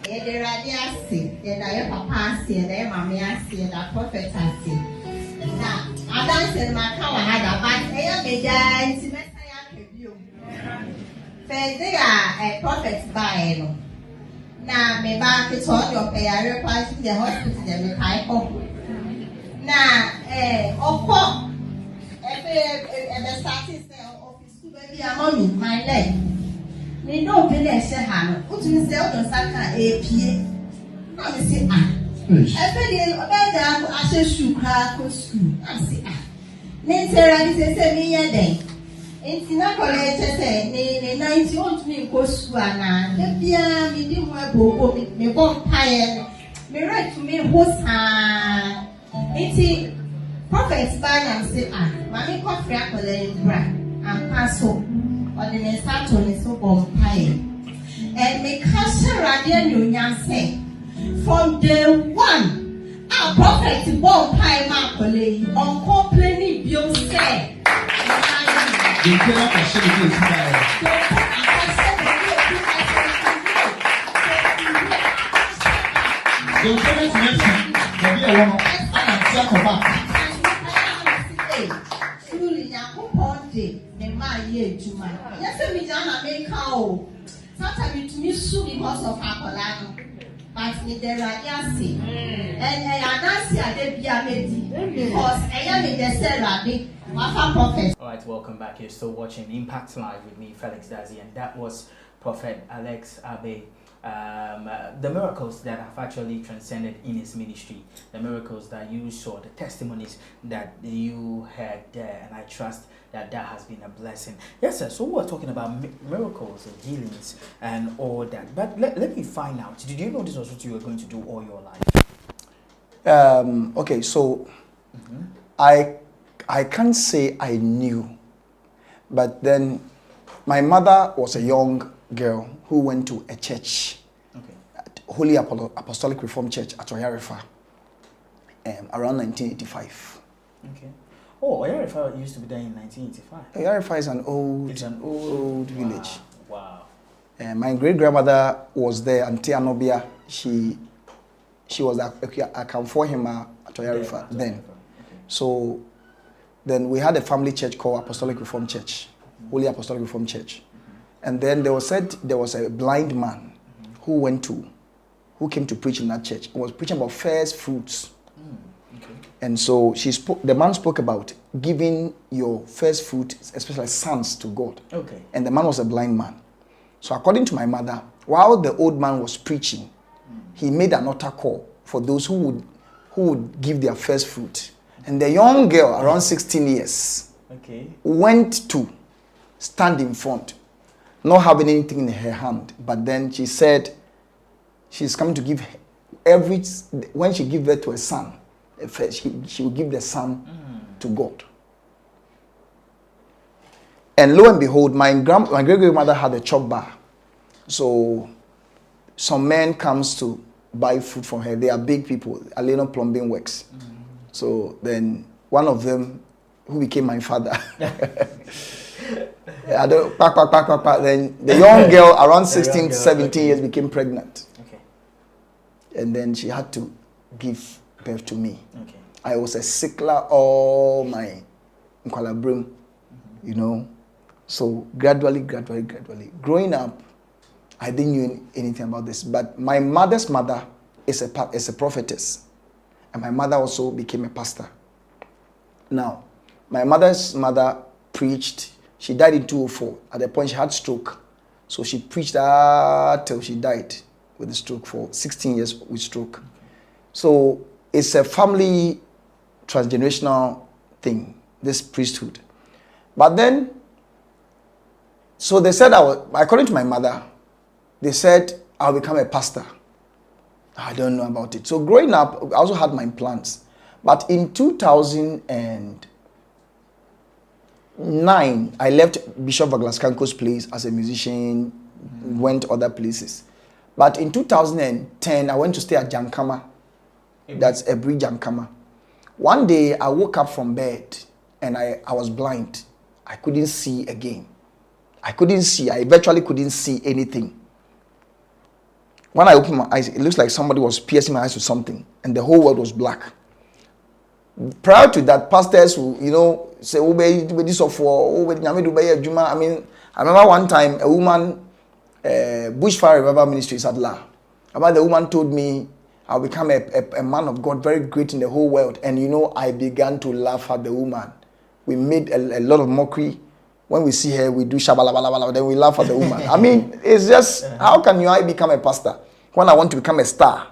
The radiasi, the papa, the mammy, the prophet. Now, I dance in my car, I had a bad day, they are a prophet by now, me back it's all your pay. I reply to the hospital, the type of now, of course, the starting office, baby, I'm on my leg. Me no finish hand. Put me sell the saka APA. I say ah. Every day about that I say shoe crack or school. I say ah. Nentera say me ya day. Intina college say me 90 want me go school na. The bia me di mo ebo me bon paye. Me right to me host ha. Inti prophets by am say ah. Mami ko free college bra. Am pass up. Or the next Saturday so bon pie. And me cast radio new say from day one, our prophet bon pie makole on complaining you say. You cannot assume it is yes, we don't make how. Sometimes we sue because of our colano. But in the radiasi, and I don't see a debut because I am in the cell. Alright, welcome back. You're still watching Impact Live with me, Felix Dazi, and that was Prophet Alex Abe. The miracles that have actually transcended in his ministry, the miracles that you saw, the testimonies that you had there, and I trust that has been a blessing. Yes, sir. So we're talking about miracles and healings and all that. But let me find out. Did you know this was what you were going to do all your life? Okay, so I can't say I knew, but then my mother was a young girl who went to a church, at Holy Apostolic Reformed Church at Oyarifa, around 1985. Okay. Oh, Oyarifa used to be there in 1985. Oyarifa is an old village. Wow. My great grandmother was there, Auntie Anobia. She was I can for him at Oyarifa then. Okay. So then we had a family church called Apostolic Reformed Church, Holy Apostolic Reformed Church. And then there was a blind man who came to preach in that church. He was preaching about first fruits. Okay. And so the man spoke about giving your first fruit, especially sons, to God. Okay. And the man was a blind man. So according to my mother, while the old man was preaching, he made an altar call for those who would give their first fruit. And the young girl, around 16 years, went to stand in front, not having anything in her hand. But then she said she's coming to give when she gives birth to a son, she will give the son to God. And lo and behold, my great-grandmother had a chop bar. So some man comes to buy food from her. They are big people, Aleno Plumbing Works. So then one of them, who became my father, then the young girl around 16, 17 years became pregnant. Okay. And then she had to give birth to me. Okay. I was a sickler all my Nkwalabrim, you know. So gradually, growing up, I didn't know anything about this. But my mother's mother is a prophetess. And my mother also became a pastor. Now, my mother's mother preached. She died in 2004. At the point she had stroke. So she preached till she died with the stroke for 16 years with stroke. So it's a family transgenerational thing, this priesthood. But then, so they said, according to my mother, they said I'll become a pastor. I don't know about it. So growing up, I also had my plans. But in 2009, I left Bishop Vaglaskanko's place as a musician, went other places. But in 2010, I went to stay at Jankama. That's Ebri Jankama. One day, I woke up from bed and I was blind. I couldn't see again. I virtually couldn't see anything. When I opened my eyes, it looks like somebody was piercing my eyes with something, and the whole world was black. Prior to that, pastors who, say, I mean, I remember one time a woman, Bushfire Revival Ministries at La. About the woman told me I'll become a man of God, very great in the whole world. And I began to laugh at the woman. We made a lot of mockery. When we see her, we do shabalabalabala, then we laugh at the woman. I mean, it's just, how can I become a pastor when I want to become a star?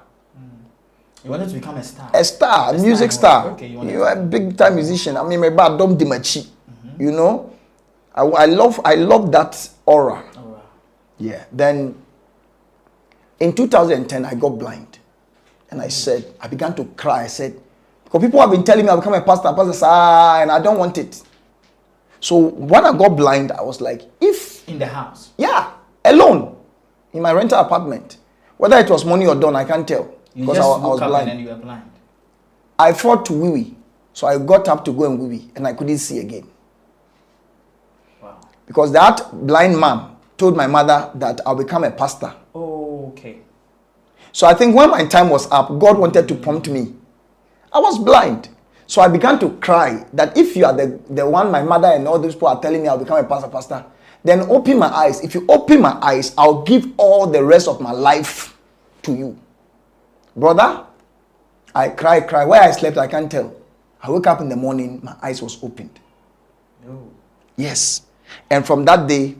You wanted to become a star? A music star. Okay, you are a big time musician. I mean, my bad don't dimachi. I love that aura. Yeah. Then in 2010, I got blind. And I began to cry. I said, because people have been telling me I'll become a pastor, and I don't want it. So when I got blind, I was like, if... In the house? Yeah, alone. In my rental apartment. Whether it was money or done, I can't tell. Because I was blind. And you were blind. I fought to wee-wee. So I got up to go and wee-wee, and I couldn't see again. Wow. Because that blind man told my mother that I'll become a pastor. Oh, okay. So I think when my time was up, God wanted to prompt me. I was blind. So I began to cry that if you are the one my mother and all those people are telling me I'll become a pastor, then open my eyes. If you open my eyes, I'll give all the rest of my life to you. Brother, I cry. Where I slept, I can't tell. I woke up in the morning, my eyes was opened. No. Yes. And from that day,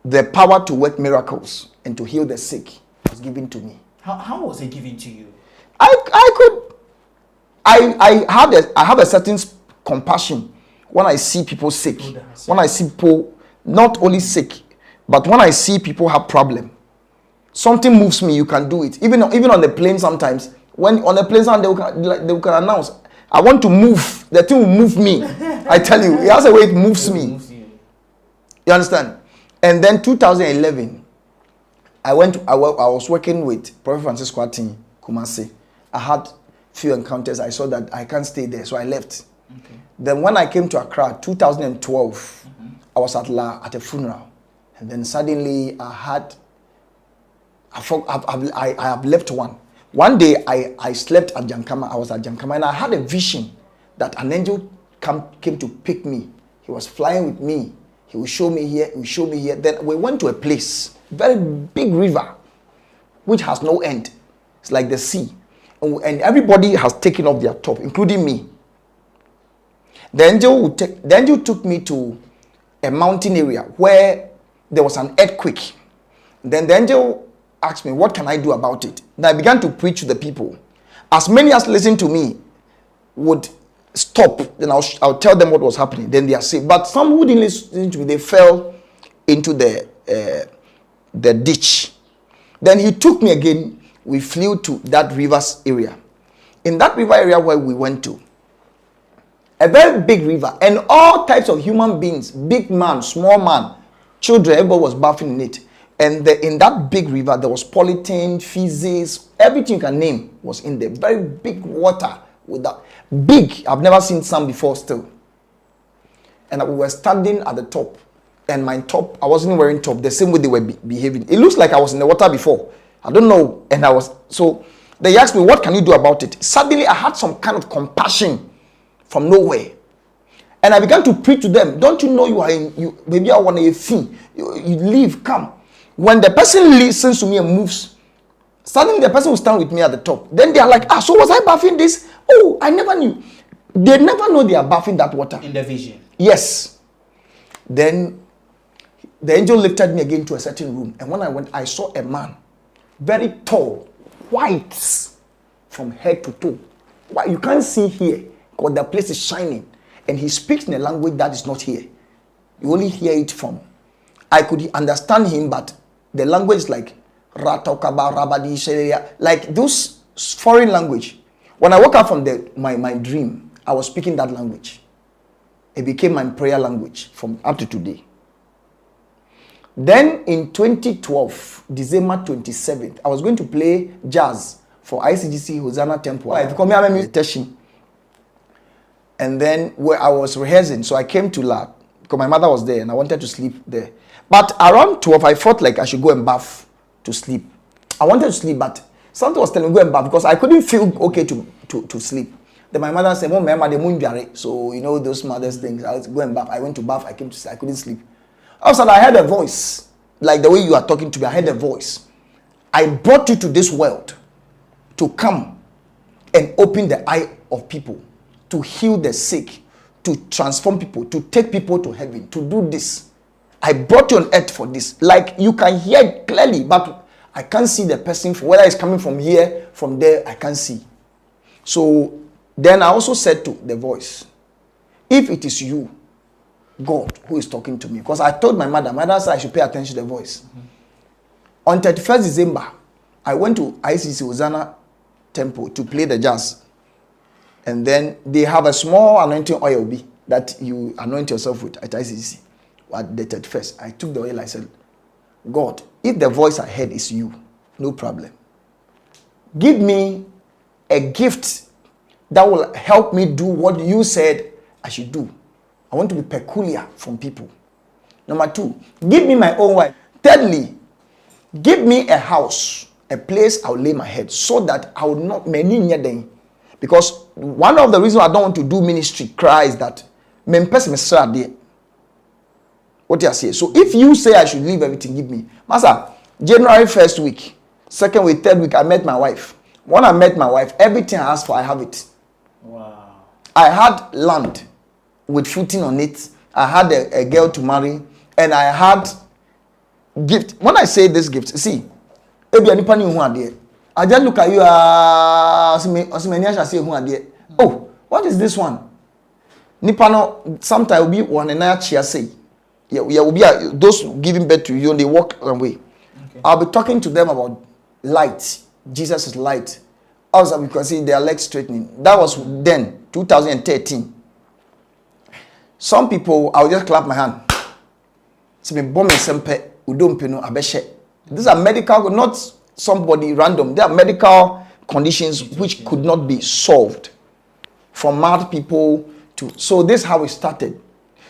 the power to work miracles and to heal the sick was given to me. How was it given to you? I have a certain compassion when I see people sick. When I see people not only sick, but when I see people have problem. Something moves me, you can do it. Even on the plane sometimes. When on the plane they can announce, I want to move. The thing will move me. I tell you, it has a way it moves me. You understand? And then 2011, I was working with Prophet Francis Kwati Kumasi. I had few encounters. I saw that I can't stay there, so I left. Okay. Then when I came to Accra, 2012, I was at a funeral, and then suddenly I have left one. One day I slept at Jankama. I was at Jankama, and I had a vision that an angel came to pick me. He was flying with me. He will show me here. He will show me here. Then we went to a place, very big river, which has no end. It's like the sea. And everybody has taken off their top, including me. The angel took me to a mountain area where there was an earthquake. Then the angel asked me, what can I do about it? Then I began to preach to the people. As many as listened to me would stop. Then I'll tell them what was happening. Then they are safe. But some who didn't listen to me, they fell into the ditch. Then he took me again. We flew to that river's area. In that river area where we went to, a very big river, and all types of human beings, big man, small man, children, everybody was bathing in it. And in that big river, there was polythene, feces, everything you can name was in there. Very big water with that. Big, I've never seen some before still. And we were standing at the top. And my top, I wasn't wearing top, the same way they were behaving. It looks like I was in the water before. I don't know. And so they asked me, what can you do about it? Suddenly I had some kind of compassion from nowhere. And I began to preach to them. Don't you know maybe I want a fee. You leave, come. When the person listens to me and moves, suddenly the person will stand with me at the top. Then they are like, so was I bathing this? Oh, I never knew. They never know they are bathing that water. In the vision? Yes. Then the angel lifted me again to a certain room. And when I went, I saw a man, very tall, white from head to toe. Why you can't see here because the place is shining. And he speaks in a language that is not here. You only hear it from. I could understand him, but the language is like Ratokaba, Rabadi, like those foreign language. When I woke up from my dream, I was speaking that language. It became my prayer language from up to today. Then in 2012, December 27th, I was going to play jazz for ICGC Hosanna Temple. And then where I was rehearsing, so I came to lab because my mother was there and I wanted to sleep there. But around 12, I felt like I should go and bath to sleep. I wanted to sleep, but something was telling me go and bath because I couldn't feel okay to sleep. Then my mother said, so you know those mothers things. I was going bath. I went to bath. I came to sleep. I couldn't sleep. All of a sudden, I heard a voice, like the way you are talking to me. I heard a voice. I brought you to this world to come and open the eye of people, to heal the sick, to transform people, to take people to heaven, to do this. I brought you on earth for this. Like you can hear it clearly, but I can't see the person, whether it's coming from here, from there, I can't see. So then I also said to the voice, if it is you, God, who is talking to me, because I told my mother said I should pay attention to the voice. On 31st December, I went to ICC Hosanna Temple to play the jazz. And then they have a small anointing oil that you anoint yourself with at ICC. At the 31st, I took the oil. I said, God, if the voice I heard is you, no problem. Give me a gift that will help me do what you said I should do. I want to be peculiar from people. Number 2, give me my own wife. Thirdly, give me a house, a place I'll lay my head so that I will not many near them. Because one of the reasons I don't want to do ministry is that what you say. So if you say I should leave everything, give me. Master, January 1st week, 2nd week, 3rd week, I met my wife. When I met my wife, everything I asked for, I have it. Wow. I had land with footing on it. I had a girl to marry. And I had gift. When I say this gift, see, I just look at you. Oh, what is this one? Nipano, sometimes will be one and I say. Yeah, will be those giving birth to you and they walk away. Okay. I'll be talking to them about light. Jesus is light. Also, because see their legs straightening. That was then, 2013. Some people, I'll just clap my hand. These are medical, not somebody random. They are medical conditions which could not be solved. From mad people to. So this is how it started.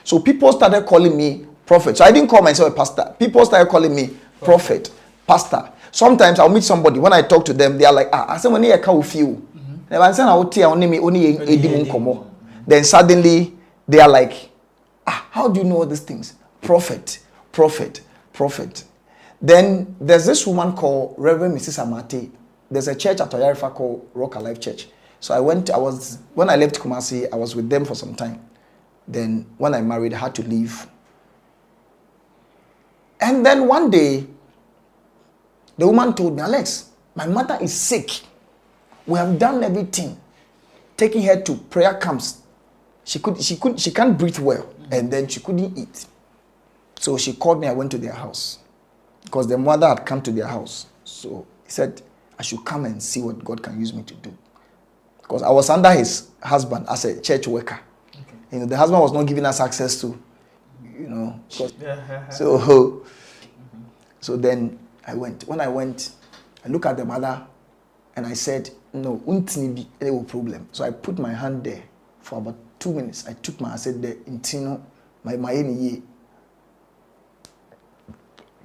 So people started calling me prophet. So I didn't call myself a pastor. People started calling me prophet, pastor. Sometimes I'll meet somebody. When I talk to them, they are like, I said, when I can't feel. Then suddenly they are like, how do you know all these things? Prophet, prophet, prophet. Then there's this woman called Reverend Mrs. Amate. There's a church at Oyarifa called Rock Alive Church. So when I left Kumasi, I was with them for some time. Then when I married, I had to leave. And then one day, the woman told me, Alex, my mother is sick. We have done everything. Taking her to prayer camps. She can't breathe well. And then she couldn't eat. So she called me, I went to their house. Because their mother had come to their house. So he said, I should come and see what God can use me to do. Because I was under his husband as a church worker. Okay. You know, the husband was not giving us access to, you know. So then I went. When I went, I looked at the mother and I said, no, no problem. So I put my hand there for about 2 minutes. I took I said, intino, my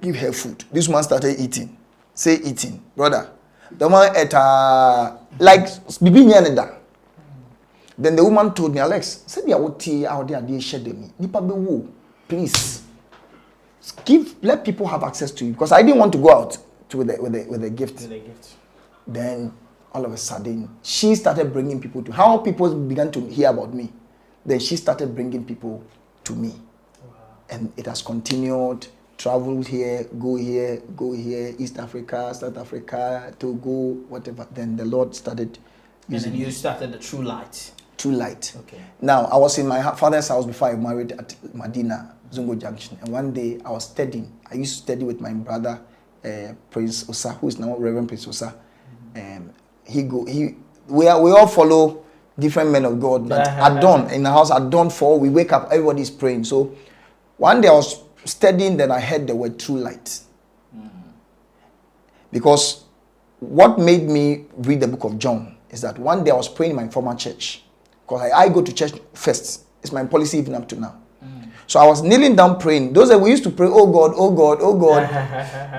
give her food. This one started eating. Say eating. Brother. The one ate like bibi nyaneda. Then the woman told me, Alex, said you would tea out there share me. Nipa be wo, please. Let people have access to you. Because I didn't want to go out with a gift. Then all of a sudden, she started bringing people to how people began to hear about me. Then she started bringing people to me. Wow. And it has continued. Traveled here, go here, East Africa, South Africa, Togo, whatever. Then the Lord started using. And then you started the True Light. True Light. Okay. Now, I was in my father's house before I married at Medina, Zungo Junction. And one day I was studying. I used to study with my brother, Prince Osa, who is now Reverend Prince Osa. We all follow different men of God. But at dawn, in the house, at dawn 4, we wake up, everybody is praying. So one day I was studying, then I heard the word True Light. Because what made me read the book of John is that one day I was praying in my former church. Because I go to church first. It's my policy even up to now. So I was kneeling down praying. Those that we used to pray, oh God, oh God, oh God.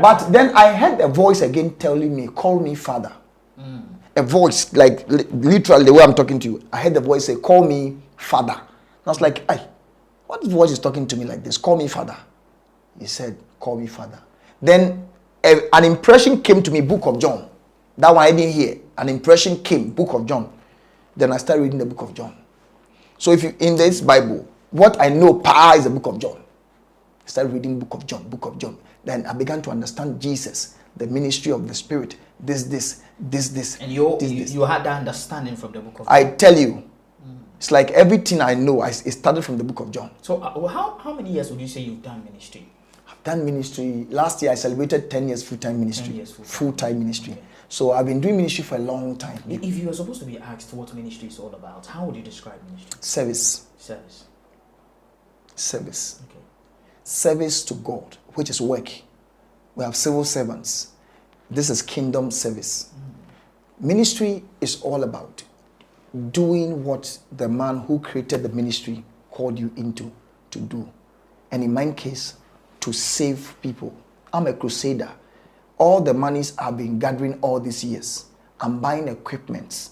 But then I heard a voice again telling me, call me Father. A voice, like literally the way I'm talking to you. I heard the voice say, call me Father. I was like, hey, what voice is talking to me like this? Call me Father. He said, call me Father. Then an impression came to me, Book of John. That one I didn't hear. An impression came, Book of John. Then I started reading the Book of John. So if you in this Bible, what I know is the Book of John. I started reading Book of John, Book of John. Then I began to understand Jesus, the ministry of the Spirit. This. And you had that understanding from the Book of John. I tell you, it's like everything I know, it started from the Book of John. So how many years would you say you've done ministry? I've done ministry. Last year I celebrated 10 years full-time ministry. 10 years full-time ministry. Okay. So I've been doing ministry for a long time. If you were supposed to be asked what ministry is all about, how would you describe ministry? Service. Okay. Service to God, which is work. We have civil servants. This is kingdom service. Ministry is all about doing what the man who created the ministry called you into to do. And in my case, to save people. I'm a crusader. All the monies I've been gathering all these years, I'm buying equipment.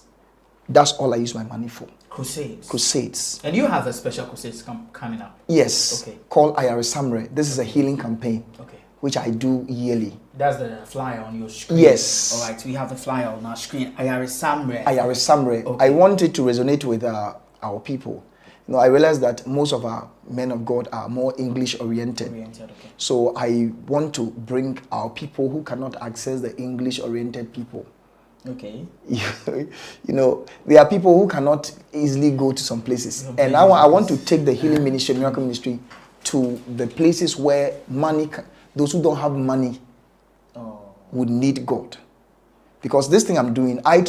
That's all I use my money for. Crusades. And you have a special crusades coming up? Yes. Okay. Called Ayaresamre. This is a healing campaign. Okay. Which I do yearly. That's the flyer on your screen. Yes. All right. We have the flyer on our screen. Ayaresamre. Okay. I want it to resonate with our people. I realize that most of our men of God are more English oriented. Okay. So I want to bring our people who cannot access the English oriented people. Okay. There are people who cannot easily go to some places. And I want to take the healing ministry, miracle ministry, to the places where those who don't have money would need God. Because this thing I'm doing, I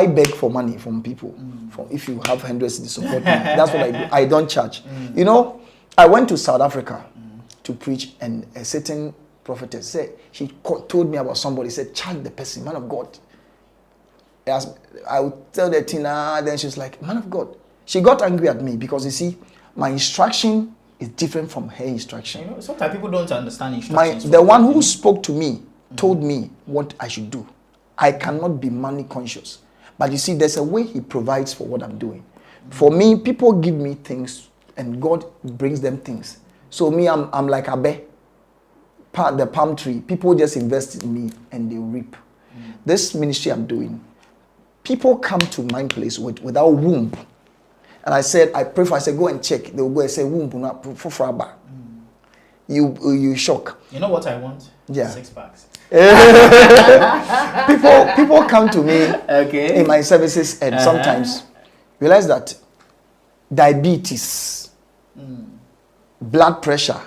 beg for money from people. If you have hundreds to support me, that's what I do. I don't charge. I went to South Africa to preach, and a certain prophetess said, she told me about somebody, said, charge the person, man of God. I would tell the Tina, then she's like, man of God. She got angry at me because, you see, my instruction is different from her instruction. Sometimes people don't understand instructions. The one who spoke to me told me what I should do. I cannot be money conscious. But you see, there's a way he provides for what I'm doing. For me, people give me things and God brings them things. So me, I'm like Abe, the palm tree. People just invest in me and they reap. This ministry I'm doing, people come to my place without womb. And I said, I said, go and check. They will go and say, womb, for you shock. You know what I want? Yeah. 6 packs. people come to me in my services and sometimes realize that diabetes, blood pressure.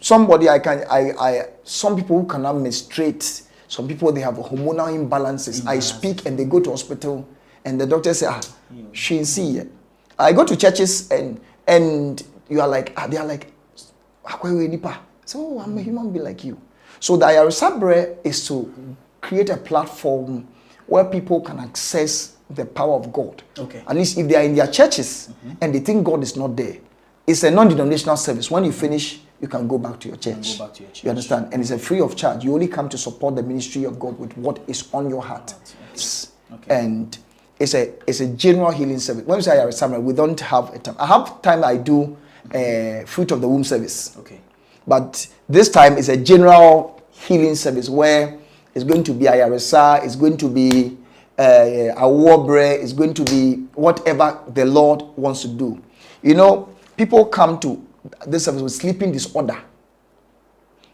Some people who cannot menstruate, some people they have hormonal imbalances. I speak and they go to hospital and the doctor say, she ain't see yet. I go to churches and you are like, they are like, so I'm a human being like you. So the Ayaresamre is to create a platform where people can access the power of God. Okay. At least if they are in their churches and they think God is not there, it's a non-denominational service. When you finish, you can go back to your church. You understand? And it's a free of charge. You only come to support the ministry of God with what is on your heart. Okay. And it's a general healing service. When we say Ayaresamre, we don't have a time. I have time I do fruit of the womb service. Okay. But this time is a general healing service where it's going to be Ayaresa, it's going to be Awobre, it's going to be whatever the Lord wants to do. People come to this service with sleeping disorder.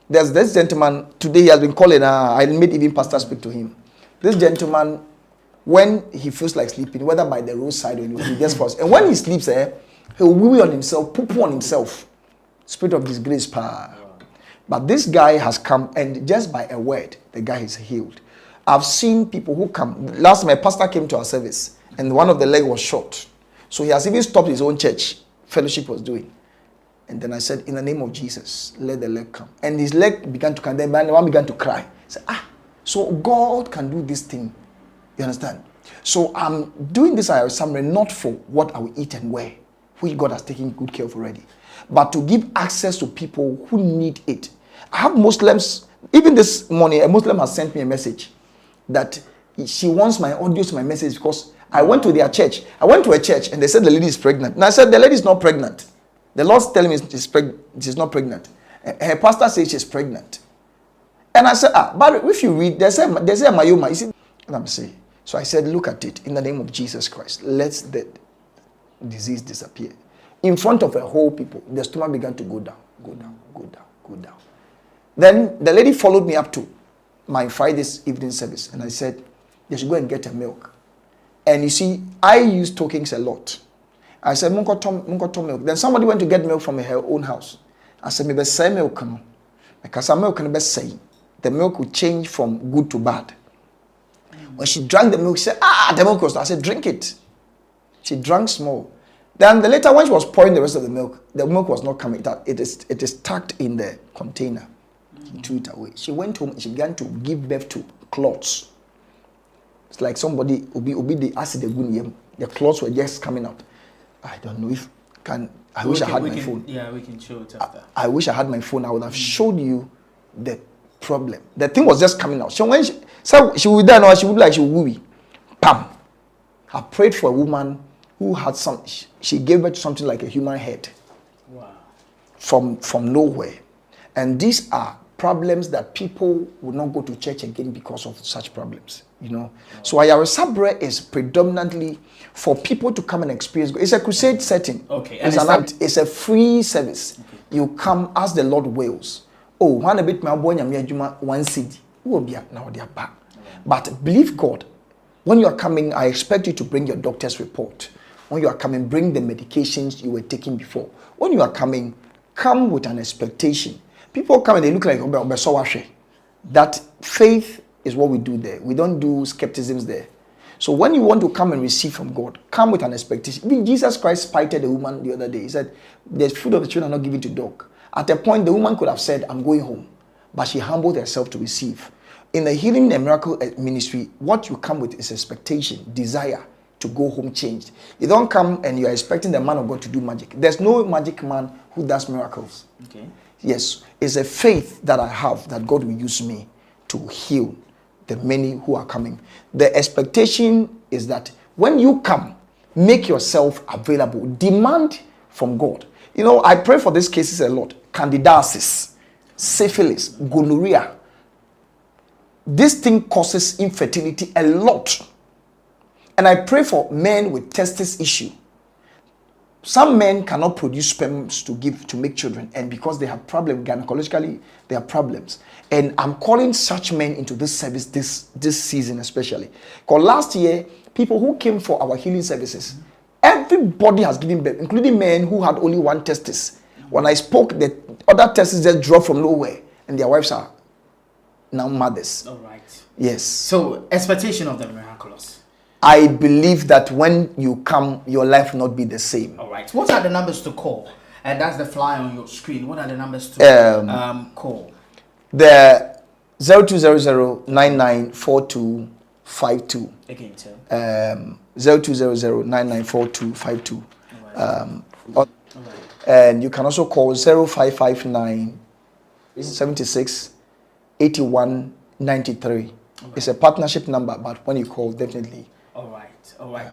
There's this gentleman, today he has been calling, I made even pastor speak to him. This gentleman, when he feels like sleeping, whether by the roadside or anything, he just falls. And when he sleeps, he'll wee on himself, poo on himself. Spirit of disgrace power. But this guy has come, and just by a word, the guy is healed. I've seen people who come. Last time, my pastor came to our service, and one of the leg was short. So he has even stopped his own church fellowship was doing. And then I said, in the name of Jesus, let the leg come. And his leg began to come. Then the one began to cry. I said, so God can do this thing. You understand? So I'm doing this Ayaresamre not for what I will eat and wear, which God has taken good care of already. But to give access to people who need it. I have Muslims, even this morning, a Muslim has sent me a message that she wants my audios, my message, because I went to their church. I went to a church and they said the lady is pregnant. And I said, the lady is not pregnant. The Lord's telling me she's not pregnant. Her pastor says she's pregnant. And I said, but if you read, there's a myoma. You see, and I'm saying, so I said, look at it in the name of Jesus Christ. Let the disease disappear. In front of a whole people, the stomach began to go down, go down, go down, go down. Then the lady followed me up to my Friday's evening service, and I said, they should go and get a milk. And you see, I use tokens a lot. I said, Munko milk. Then somebody went to get milk from her own house. I said, maybe say milk. Because milk can be say the milk will change from good to bad. When she drank the milk, she said, the milk was. I said, drink it. She drank small. Then later, when she was pouring the rest of the milk was not coming. It is tucked in the container. She threw it away. She went home and she began to give birth to clots. It's like somebody obi the acid the clots were just coming out. I don't know if can. I wish I had my phone. Yeah, we can show it after. I wish I had my phone. I would have showed you the problem. The thing was just coming out. So when she would die, she would like she would woo. Pam. I prayed for a woman who had some. She gave birth to something like a human head. Wow. From nowhere, and these are problems that people will not go to church again because of such problems. You know. Wow. So Ayare Sabre is predominantly for people to come and experience. It's a crusade setting. Okay. It's a free service. Okay. You come as the Lord wills. Oh, one a bit my boy one seed. Will be now they are back. But believe God. When you are coming, I expect you to bring your doctor's report. When you are coming, bring the medications you were taking before. When you are coming, come with an expectation. People come and they look like that faith is what we do there. We don't do skepticisms there. So when you want to come and receive from God, come with an expectation. Even Jesus Christ spited a woman the other day. He said, the food of the children are not given to dog. At a point, the woman could have said, I'm going home. But she humbled herself to receive. In the healing and miracle ministry, what you come with is expectation, desire to go home changed. You don't come and you're expecting the man of God to do magic. There's no magic man who does miracles. Okay. Yes, it's a faith that I have that God will use me to heal the many who are coming. The expectation is that when you come, make yourself available. Demand from God. You know, I pray for these cases a lot. Candidiasis, syphilis, gonorrhea. This thing causes infertility a lot. And I pray for men with testis issue. Some men cannot produce sperms to make children, and because they have problems gynecologically, they have problems. And I'm calling such men into this service this season especially. Because last year, people who came for our healing services, everybody has given birth, including men who had only one testis. When I spoke, the other testis just dropped from nowhere, and their wives are now mothers. All right. Yes. So, expectation of the miraculous. I believe that when you come, your life will not be the same. All right. What are the numbers to call? And that's the flyer on your screen. What are the numbers to call? The 0200-994252. Again, sir. 0200-994252. Right. And you can also call 0559 76 81 93. It's a partnership number, but when you call, definitely. All right.